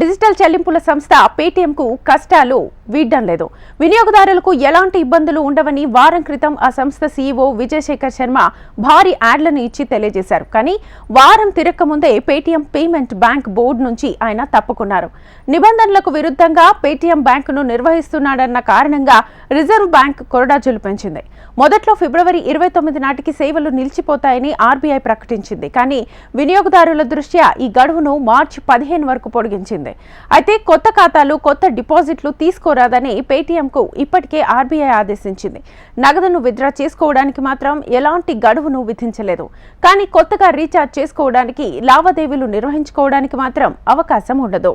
Digital చెల్లింపుల సంస్థ పేటీఎంకు కష్టాలు వీడ్డం లేదు. వినియోగదారులకు ఎలాంటి ఇబ్బందులు ఉండవని వారం క్రితం ఆ సంస్థ సీఈఓ విజయశేఖర్ శర్మ భారీ యాడ్లను ఇచ్చి తెలియజేశారు. కానీ వారం తిరక్కముందే పేటీఎం పేమెంట్ బ్యాంక్ బోర్డు నుంచి ఆయన తప్పుకున్నారు. నిబంధనలకు విరుద్ధంగా పేటీఎం బ్యాంకును నిర్వహిస్తున్నాడన్న కారణంగా రిజర్వ్ బ్యాంక్ కొరడాజులు పెంచింది. మొదట్లో ఫిబ్రవరి 29 నాటికి సేవలు నిలిచిపోతాయని ఆర్బీఐ ప్రకటించింది. కానీ వినియోగదారుల దృష్ట్యా ఈ గడువును మార్చి 15 వరకు పొడిగించింది. అయితే కొత్త ఖాతాలు, కొత్త డిపాజిట్లు తీసుకోరాదని పేటీఎంకు ఇప్పటికే ఆర్బీఐ ఆదేశించింది. నగదును విత్డ్రా చేసుకోవడానికి మాత్రం ఎలాంటి గడువును విధించలేదు. కానీ కొత్తగా రీఛార్జ్ చేసుకోవడానికి, లావాదేవీలు నిర్వహించుకోవడానికి మాత్రం అవకాశం ఉండదు.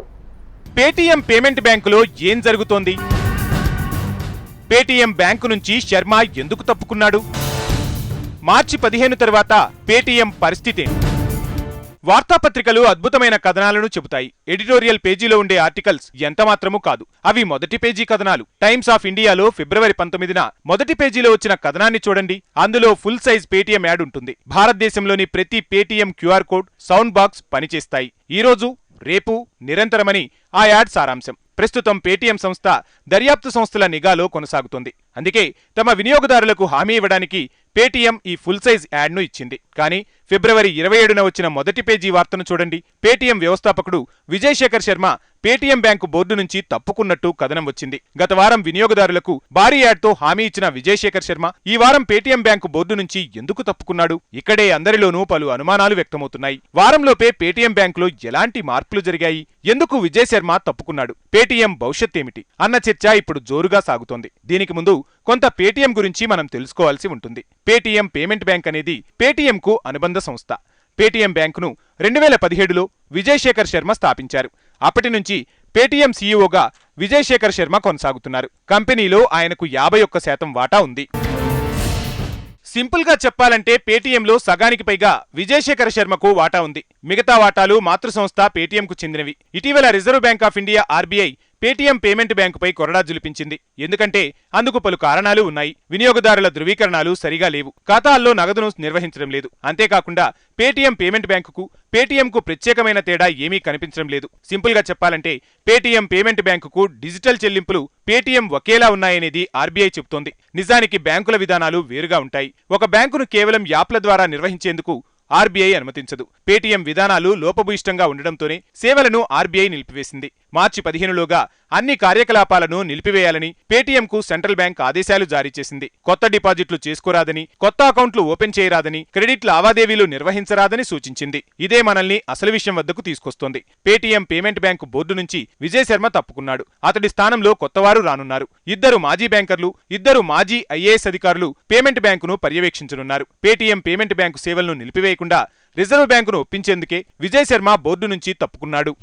పేటీఎం పేమెంట్ బ్యాంకులో ఏం జరుగుతోంది? పేటీఎం బ్యాంకు నుంచి శర్మ ఎందుకు తప్పుకున్నాడు? మార్చి 15 తర్వాత పేటీఎం పరిస్థితి. వార్తాపత్రికలు అద్భుతమైన కథనాలను చెబుతాయి. ఎడిటోరియల్ పేజీలో ఉండే ఆర్టికల్స్ ఎంతమాత్రమూ కాదు, అవి మొదటి పేజీ కథనాలు. టైమ్స్ ఆఫ్ ఇండియాలో ఫిబ్రవరి 19న మొదటి పేజీలో వచ్చిన కథనాన్ని చూడండి. అందులో ఫుల్ సైజ్ పేటీఎం యాడ్ ఉంటుంది. భారతదేశంలోని ప్రతి Paytm QR code, sound box పనిచేస్తాయి. ఈరోజు, రేపు, నిరంతరమని ఆ యాడ్ సారాంశం. ప్రస్తుతం పేటీఎం సంస్థ దర్యాప్తు సంస్థల నిఘాలో కొనసాగుతోంది. అందుకే తమ వినియోగదారులకు హామీ ఇవ్వడానికి పేటీఎం ఈ ఫుల్ సైజ్ యాడ్ను ఇచ్చింది. కానీ ఫిబ్రవరి 27న వచ్చిన మొదటి పేజీ వార్తను చూడండి. పేటీఎం వ్యవస్థాపకుడు Vijayasekhar Sharma Paytm bank board నుంచి తప్పుకున్నట్టు కథనం వచ్చింది. గత వారం వినియోగదారులకు భారీ యాడ్తో హామీ ఇచ్చిన విజయశేఖర్ శర్మ ఈ వారం పేటీఎం బ్యాంకు బోర్డు నుంచి ఎందుకు తప్పుకున్నాడు? ఇక్కడే అందరిలోనూ పలు అనుమానాలు వ్యక్తమవుతున్నాయి. వారంలోపే పేటీఎం బ్యాంకులో ఎలాంటి మార్పులు జరిగాయి? ఎందుకు విజయ్ శర్మ తప్పుకున్నాడు? పేటీఎం భవిష్యత్ ఏమిటి అన్న చర్చ ఇప్పుడు జోరుగా సాగుతోంది. దీనికి ముందు కొంత పేటీఎం గురించి మనం తెలుసుకోవాల్సి ఉంటుంది. పేటీఎం పేమెంట్ బ్యాంక్ అనేది పేటీఎంకు అనుబంధ సంస్థ. పేటీఎం బ్యాంకును 2017లో విజయశేఖర్ శర్మ స్థాపించారు. అప్పటి నుంచి పేటీఎం సీఈఓగా విజయశేఖర్ శర్మ కొనసాగుతున్నారు. కంపెనీలో ఆయనకు 51% వాటా ఉంది. సింపుల్ గా చెప్పాలంటే పేటీఎంలో సగానికి పైగా విజయశేఖర శర్మకు వాటా ఉంది. మిగతా వాటాలు మాతృ సంస్థ పేటీఎంకు చెందినవి. ఇటీవల Reserve Bank of India RBI Paytm payment బ్యాంకుపై కొరడా జులిపించింది. ఎందుకంటే అందుకు పలు కారణాలు ఉన్నాయి. వినియోగదారుల ధృవీకరణాలు సరిగా లేవు, ఖాతాల్లో నగదును నిర్వహించడం లేదు. అంతేకాకుండా పేటీఎం పేమెంట్ బ్యాంకుకు, పేటీఎంకు ప్రత్యేకమైన తేడా ఏమీ కనిపించడం లేదు. సింపుల్ గా చెప్పాలంటే పేటీఎం పేమెంట్ బ్యాంకుకు డిజిటల్ చెల్లింపులు పేటీఎం ఒకేలా ఉన్నాయనేది ఆర్బీఐ చెబుతోంది. నిజానికి బ్యాంకుల విధానాలు వేరుగా ఉంటాయి. ఒక బ్యాంకును కేవలం యాప్ల ద్వారా నిర్వహించేందుకు ఆర్బీఐ అనుమతించదు. పేటీఎం విధానాలు లోపభూయిష్టంగా ఉండడంతోనే సేవలను ఆర్బీఐ నిలిపివేసింది. మార్చి 15లోగా అన్ని కార్యకలాపాలను నిలిపివేయాలని పేటీఎంకు సెంట్రల్ బ్యాంక్ ఆదేశాలు జారీ చేసింది. కొత్త డిపాజిట్లు చేసుకోరాదని, కొత్త అకౌంట్లు ఓపెన్ చేయరాదని, క్రెడిట్ లావాదేవీలు నిర్వహించరాదని సూచించింది. ఇదే మనల్ని అసలు విషయం వద్దకు తీసుకొస్తోంది. పేటీఎం పేమెంట్ బ్యాంకు బోర్డు నుంచి విజయ్ శర్మ తప్పుకున్నాడు. అతడి స్థానంలో కొత్తవారు రానున్నారు. 2 మాజీ బ్యాంకర్లు, 2 మాజీ ఐఏఎస్ అధికారులు పేమెంట్ బ్యాంకును పర్యవేక్షించనున్నారు. పేటీఎం పేమెంట్ బ్యాంకు సేవలను నిలిపివేయకుండా రిజర్వ్ బ్యాంకును ఒప్పించేందుకే విజయ్ శర్మ బోర్డు నుంచి తప్పుకున్నాడు.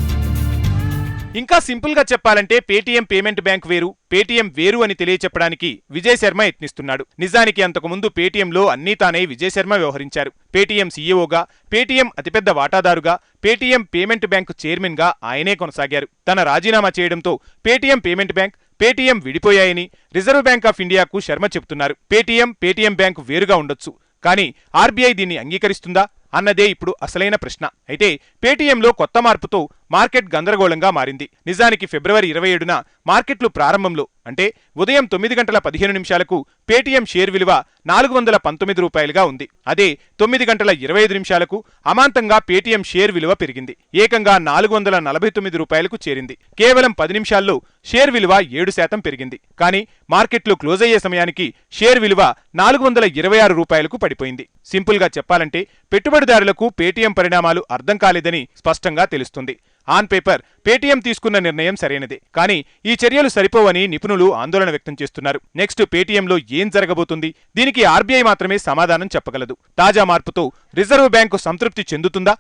ఇంకా సింపుల్ గా చెప్పాలంటే పేటీఎం పేమెంట్ బ్యాంక్ వేరు, పేటీఎం వేరు అని తెలియచెప్పడానికి విజయ్ శర్మ యత్నిస్తున్నాడు. నిజానికి అంతకుముందు పేటీఎంలో అన్నీ తానే విజయ్ శర్మ వ్యవహరించారు. పేటీఎం సీఈఓగా, పేటీఎం అతిపెద్ద వాటాదారుగా, పేటీఎం పేమెంట్ బ్యాంక్ చైర్మన్ గా ఆయనే కొనసాగారు. తన రాజీనామా చేయడంతో పేటీఎం పేమెంట్ బ్యాంక్, పేటీఎం విడిపోయాయని రిజర్వ్ బ్యాంక్ ఆఫ్ ఇండియాకు శర్మ చెబుతున్నారు. పేటీఎం బ్యాంక్ వేరుగా ఉండొచ్చు, కానీ ఆర్బీఐ దీన్ని అంగీకరిస్తుందా అన్నదే ఇప్పుడు అసలైన ప్రశ్న. అయితే పేటీఎంలో కొత్త మార్పుతో మార్కెట్ గందరగోళంగా మారింది. నిజానికి ఫిబ్రవరి 27న మార్కెట్లు ప్రారంభంలో, అంటే ఉదయం 9:15 పేటీఎం షేర్ విలువ ₹419గా ఉంది. అదే 9:25 అమాంతంగా పేటీఎం షేర్ విలువ పెరిగింది. ఏకంగా ₹449కు చేరింది. కేవలం 10 నిమిషాల్లో షేర్ విలువ 7% పెరిగింది. కానీ మార్కెట్లు క్లోజ్ అయ్యే సమయానికి షేర్ విలువ ₹426కు పడిపోయింది. సింపుల్ గా చెప్పాలంటే పెట్టుబడిదారులకు పేటీఎం పరిణామాలు అర్థం కాలేదని స్పష్టంగా తెలుస్తుంది. ఆన్ పేపర్ పేటీఎం తీసుకున్న నిర్ణయం సరైనదే, కానీ ఈ చర్యలు సరిపోవని నిపుణులు ఆందోళన వ్యక్తం చేస్తున్నారు. నెక్స్ట్ పేటీఎంలో ఏం జరగబోతుంది? దీనికి ఆర్బీఐ మాత్రమే సమాధానం చెప్పగలదు. తాజా మార్పుతో రిజర్వ్ బ్యాంకు సంతృప్తి చెందుతుందా?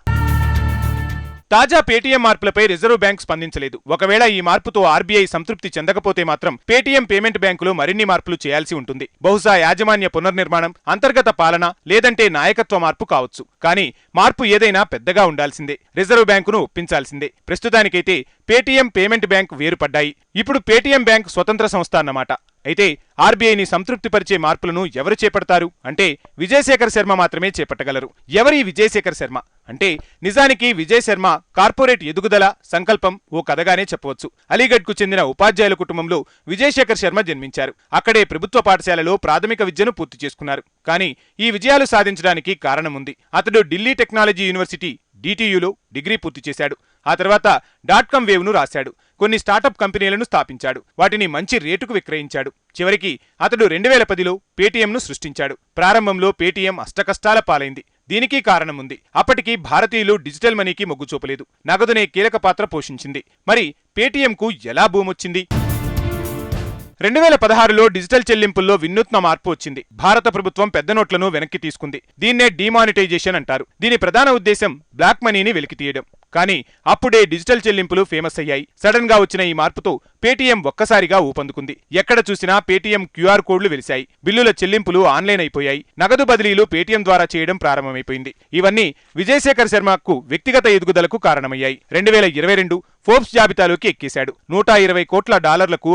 తాజా పేటీఎం మార్పులపై రిజర్వ్ బ్యాంక్ స్పందించలేదు. ఒకవేళ ఈ మార్పుతో ఆర్బీఐ సంతృప్తి చెందకపోతే మాత్రం పేటీఎం పేమెంట్ బ్యాంకులో మరిన్ని మార్పులు చేయాల్సి ఉంటుంది. బహుశా యాజమాన్య పునర్నిర్మాణం, అంతర్గత పాలన, లేదంటే నాయకత్వ మార్పు కావచ్చు. కానీ మార్పు ఏదైనా పెద్దగా ఉండాల్సిందే. రిజర్వ్ బ్యాంకును ఒప్పించాల్సిందే. ప్రస్తుతానికైతే పేటీఎం పేమెంట్ బ్యాంక్ వేరుపడ్డాయి. ఇప్పుడు పేటీఎం బ్యాంక్ స్వతంత్ర సంస్థ అన్నమాట. అయితే ఆర్బీఐని సంతృప్తిపరిచే మార్పులను ఎవరు చేపడతారు అంటే విజయశేఖర్ శర్మ మాత్రమే చేపట్టగలరు. ఎవరి విజయశేఖర్ శర్మ? అంటే నిజానికి విజయ్ శర్మ కార్పొరేట్ ఎదుగుదల సంకల్పం ఓ కథగానే చెప్పవచ్చు. అలీగఢ్కు చెందిన ఉపాధ్యాయుల కుటుంబంలో విజయశేఖర్ శర్మ జన్మించారు. అక్కడే ప్రభుత్వ పాఠశాలలో ప్రాథమిక విద్యను పూర్తి చేసుకున్నారు. కానీ ఈ విజయాలు సాధించడానికి కారణముంది. అతడు ఢిల్లీ టెక్నాలజీ యూనివర్సిటీ DTUలో డిగ్రీ పూర్తి చేశాడు. ఆ తర్వాత .com వేవ్ను రాశాడు. కొన్ని స్టార్టప్ కంపెనీలను స్థాపించాడు. వాటిని మంచి రేటుకు విక్రయించాడు. చివరికి అతడు 2010లో పేటీఎంను సృష్టించాడు. ప్రారంభంలో పేటీఎం అష్టకష్టాల పాలైంది. దీనికి కారణముంది. అప్పటికి భారతీయులు డిజిటల్ మనీకి మొగ్గు చూపలేదు. నగదునే కీలక పాత్ర పోషించింది. మరి పేటీఎంకు ఎలా భూమొచ్చింది? 2016లో డిజిటల్ చెల్లింపుల్లో వినూత్న మార్పు వచ్చింది. భారత ప్రభుత్వం పెద్ద నోట్లను వెనక్కి తీసుకుంది. దీన్నే డిమానిటైజేషన్ అంటారు. దీని ప్రధాన ఉద్దేశం బ్లాక్ మనీని వెలికితీయడం. కానీ అప్పుడే డిజిటల్ చెల్లింపులు ఫేమస్ అయ్యాయి. సడన్ గా వచ్చిన ఈ మార్పుతో పేటీఎం ఒక్కసారిగా ఊపందుకుంది. ఎక్కడ చూసినా పేటీఎం QR కోడ్లు వెలిశాయి. బిల్లుల చెల్లింపులు ఆన్లైన్ అయిపోయాయి. నగదు బదిలీలు పేటీఎం ద్వారా చేయడం ప్రారంభమైపోయింది. ఇవన్నీ విజయశేఖర్ శర్మకు వ్యక్తిగత ఎదుగుదలకు కారణమయ్యాయి. 2022 ఫోర్బ్స్ జాబితాలోకి ఎక్కేశాడు. $120 కోట్ల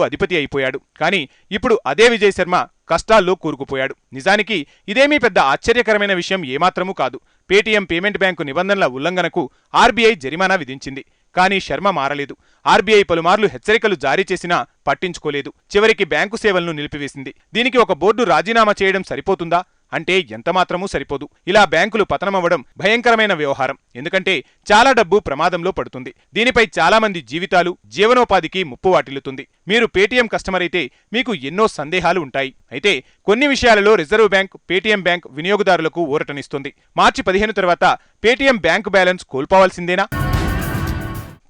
అధిపతి అయిపోయాడు. కానీ ఇప్పుడు అదే విజయ్ శర్మ కష్టాల్లో కూరుకుపోయాడు. నిజానికి ఇదేమీ పెద్ద ఆశ్చర్యకరమైన విషయం ఏమాత్రమూ కాదు. పేటీఎం పేమెంట్ బ్యాంకు నిబంధనల ఉల్లంఘనకు RBI జరిమానా విధించింది. కానీ శర్మ మారలేదు. RBI పలుమార్లు హెచ్చరికలు జారీ చేసినా పట్టించుకోలేదు. చివరికి బ్యాంకు సేవలను నిలిపివేసింది. దీనికి ఒక బోర్డు రాజీనామా చేయడం సరిపోతుందా అంటే ఎంతమాత్రమూ సరిపోదు. ఇలా బ్యాంకులు పతనమవ్వడం భయంకరమైన వ్యవహారం. ఎందుకంటే చాలా డబ్బు ప్రమాదంలో పడుతుంది. దీనిపై చాలా మంది జీవితాలు, జీవనోపాధికి ముప్పు వాటిల్లుతుంది. మీరు పేటీఎం కస్టమర్ అయితే మీకు ఎన్నో సందేహాలు ఉంటాయి. అయితే కొన్ని విషయాలలో రిజర్వ్ బ్యాంక్, పేటీఎం బ్యాంక్ వినియోగదారులకు ఊరటనిస్తుంది. మార్చి 15 తర్వాత పేటీఎం బ్యాంకు బ్యాలెన్స్ కోల్పోవాల్సిందేనా?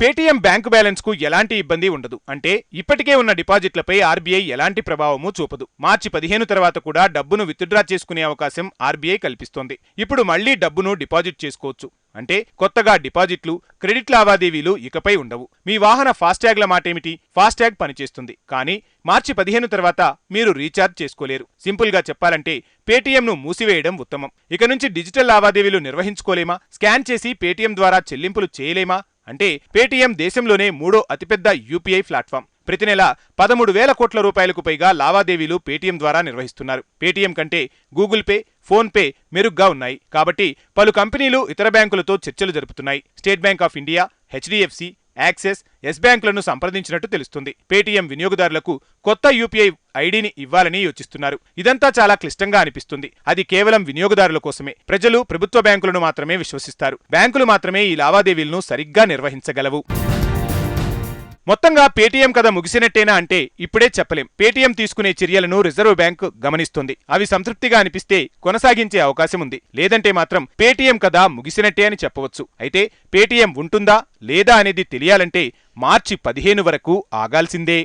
పేటీఎం బ్యాంకు బ్యాలెన్స్ కు ఎలాంటి ఇబ్బంది ఉండదు. అంటే ఇప్పటికే ఉన్న డిపాజిట్లపై RBI ఎలాంటి ప్రభావమూ చూపదు. మార్చి 15 తర్వాత కూడా డబ్బును విత్డ్రా చేసుకునే అవకాశం RBI కల్పిస్తోంది. ఇప్పుడు మళ్లీ డబ్బును డిపాజిట్ చేసుకోవచ్చు. అంటే కొత్తగా డిపాజిట్లు, క్రెడిట్ లావాదేవీలు ఇకపై ఉండవు. మీ వాహన ఫాస్టాగ్ల మాటేమిటి? ఫాస్టాగ్ పనిచేస్తుంది. కానీ మార్చి 15 తర్వాత మీరు రీఛార్జ్ చేసుకోలేరు. సింపుల్ గా చెప్పాలంటే పేటీఎంను మూసివేయడం ఉత్తమం. ఇక నుంచి డిజిటల్ లావాదేవీలు నిర్వహించుకోలేమా? స్కాన్ చేసి పేటీఎం ద్వారా చెల్లింపులు చేయలేమా? అంటే పేటీఎం దేశంలోనే 3వ అతిపెద్ద UPI ప్లాట్ఫామ్. ప్రతి నెల 13,000 కోట్ల రూపాయలకు పైగా లావాదేవీలు పేటీఎం ద్వారా నిర్వహిస్తున్నారు. పేటీఎం కంటే గూగుల్ పే, ఫోన్ పే మెరుగ్గా ఉన్నాయి. కాబట్టి పలు కంపెనీలు ఇతర బ్యాంకులతో చర్చలు జరుపుతున్నాయి. State Bank of India, HDFC, Axis, Yes బ్యాంకులను సంప్రదించినట్టు తెలుస్తుంది. పేటీఎం వినియోగదారులకు కొత్త UPI ఐడిని ఇవ్వాలని యోచిస్తున్నారు. ఇదంతా చాలా క్లిష్టంగా అనిపిస్తుంది. అది కేవలం వినియోగదారుల కోసమే. ప్రజలు ప్రభుత్వ బ్యాంకులను మాత్రమే విశ్వసిస్తారు. బ్యాంకులు మాత్రమే ఈ లావాదేవీలను సరిగ్గా నిర్వహించగలవు. మొత్తంగా పేటీఎం కథ ముగిసినట్టేనా అంటే ఇప్పుడే చెప్పలేం. పేటీఎం తీసుకునే చర్యలను రిజర్వ్ బ్యాంక్ గమనిస్తుంది. అవి సంతృప్తిగా అనిపిస్తే కొనసాగించే అవకాశం ఉంది. లేదంటే మాత్రం పేటీఎం కథ ముగిసినట్టే అని చెప్పవచ్చు. అయితే పేటీఎం ఉంటుందా లేదా అనేది తెలియాలంటే మార్చి 15 వరకు ఆగాల్సిందే.